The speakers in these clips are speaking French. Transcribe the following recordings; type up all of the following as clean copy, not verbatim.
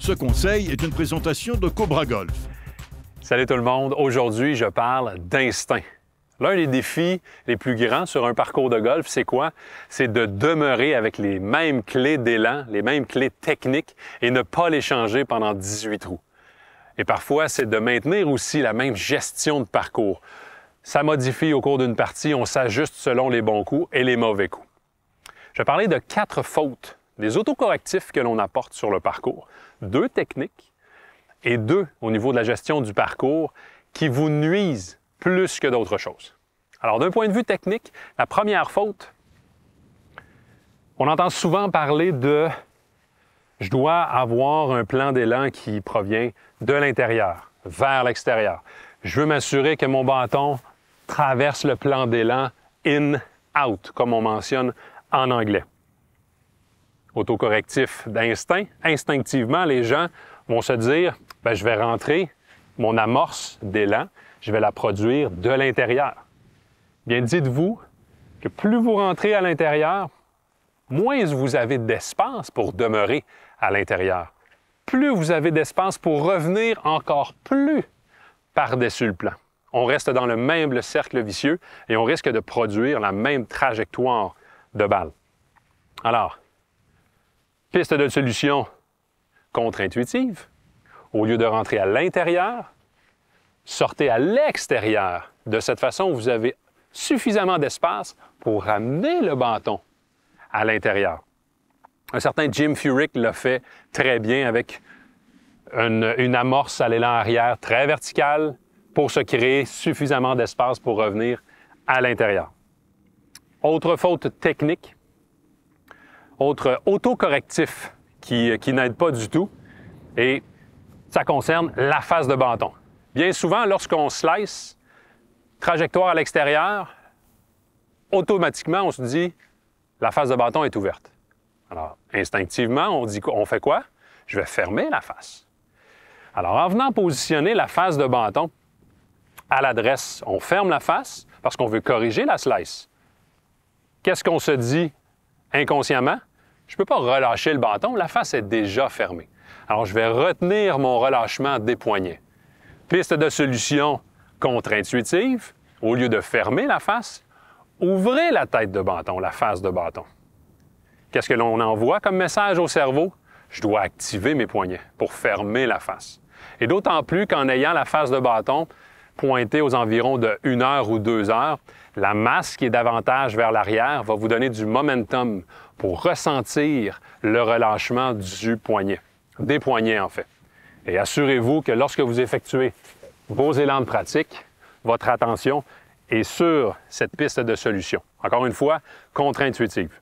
Ce conseil est une présentation de Cobra Golf. Salut tout le monde. Aujourd'hui, je parle d'instinct. L'un des défis les plus grands sur un parcours de golf, c'est quoi? C'est de demeurer avec les mêmes clés d'élan, les mêmes clés techniques et ne pas les changer pendant 18 trous. Et parfois, c'est de maintenir aussi la même gestion de parcours. Ça modifie au cours d'une partie, on s'ajuste selon les bons coups et les mauvais coups. Je vais parler de 4 fautes, des autocorrectifs que l'on apporte sur le parcours. 2 techniques et 2 au niveau de la gestion du parcours qui vous nuisent plus que d'autres choses. Alors, d'un point de vue technique, la première faute, on entend souvent parler de « je dois avoir un plan d'élan qui provient de l'intérieur vers l'extérieur. Je veux m'assurer que mon bâton traverse le plan d'élan in-out », comme on mentionne en anglais. Autocorrectif d'instinct. Instinctivement, les gens vont se dire « je vais rentrer mon amorce d'élan, je vais la produire de l'intérieur ». Bien, dites-vous que plus vous rentrez à l'intérieur, moins vous avez d'espace pour demeurer à l'intérieur. Plus vous avez d'espace pour revenir encore plus par-dessus le plan. On reste dans le même cercle vicieux et on risque de produire la même trajectoire de balle. Alors, piste de solution contre-intuitive. Au lieu de rentrer à l'intérieur, sortez à l'extérieur. De cette façon, vous avez suffisamment d'espace pour ramener le bâton à l'intérieur. Un certain Jim Furyk l'a fait très bien avec une amorce à l'élan arrière très verticale pour se créer suffisamment d'espace pour revenir à l'intérieur. Autre faute technique, autre autocorrectif qui n'aide pas du tout, et ça concerne la face de bâton. Bien souvent, lorsqu'on slice, trajectoire à l'extérieur, automatiquement, on se dit la face de bâton est ouverte. Alors, instinctivement, on fait quoi? Je vais fermer la face. Alors, en venant positionner la face de bâton à l'adresse, on ferme la face parce qu'on veut corriger la slice. Qu'est-ce qu'on se dit inconsciemment? Je ne peux pas relâcher le bâton, la face est déjà fermée. Alors, je vais retenir mon relâchement des poignets. Piste de solution contre-intuitive, au lieu de fermer la face, ouvrez la tête de bâton, la face de bâton. Qu'est-ce que l'on envoie comme message au cerveau? Je dois activer mes poignets pour fermer la face. Et d'autant plus qu'en ayant la face de bâton pointée aux environs de 1 heure ou 2 heures, la masse qui est davantage vers l'arrière va vous donner du momentum pour ressentir le relâchement du poignet, des poignets en fait. Et assurez-vous que lorsque vous effectuez vos élans de pratique, votre attention est sur cette piste de solution. Encore une fois, contre-intuitive.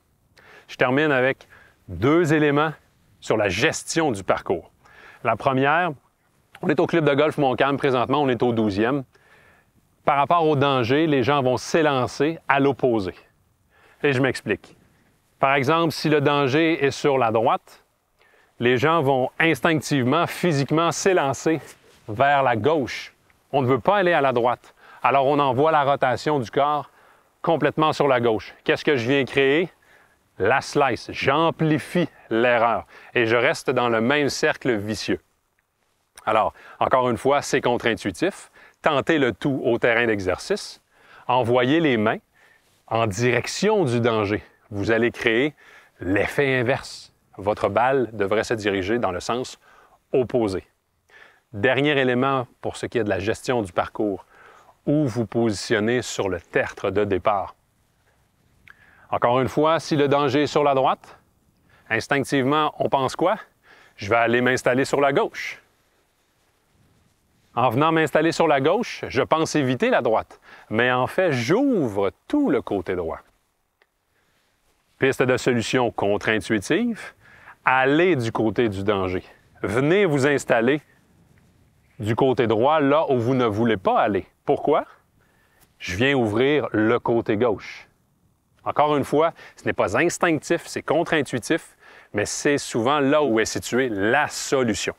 Je termine avec 2 éléments sur la gestion du parcours. La première, on est au club de golf Montcalm présentement, on est au 12e. Par rapport au danger, les gens vont s'élancer à l'opposé. Et je m'explique. Par exemple, si le danger est sur la droite, les gens vont instinctivement, physiquement s'élancer vers la gauche. On ne veut pas aller à la droite. Alors, on envoie la rotation du corps complètement sur la gauche. Qu'est-ce que je viens créer? La slice. J'amplifie l'erreur et je reste dans le même cercle vicieux. Alors, encore une fois, c'est contre-intuitif. Tentez le tout au terrain d'exercice. Envoyez les mains en direction du danger. Vous allez créer l'effet inverse. Votre balle devrait se diriger dans le sens opposé. Dernier élément pour ce qui est de la gestion du parcours, où vous positionnez sur le tertre de départ. Encore une fois, si le danger est sur la droite, instinctivement, on pense quoi? Je vais aller m'installer sur la gauche. En venant m'installer sur la gauche, je pense éviter la droite, mais en fait, j'ouvre tout le côté droit. Piste de solution contre-intuitive, allez du côté du danger. Venez vous installer du côté droit, là où vous ne voulez pas aller. Pourquoi? Je viens ouvrir le côté gauche. Encore une fois, ce n'est pas instinctif, c'est contre-intuitif, mais c'est souvent là où est située la solution.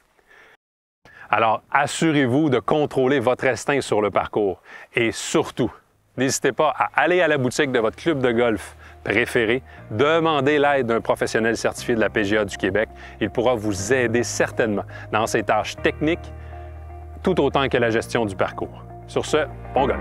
Alors, assurez-vous de contrôler votre instinct sur le parcours et surtout, n'hésitez pas à aller à la boutique de votre club de golf préféré, demandez l'aide d'un professionnel certifié de la PGA du Québec. Il pourra vous aider certainement dans ses tâches techniques, tout autant que la gestion du parcours. Sur ce, bon golf!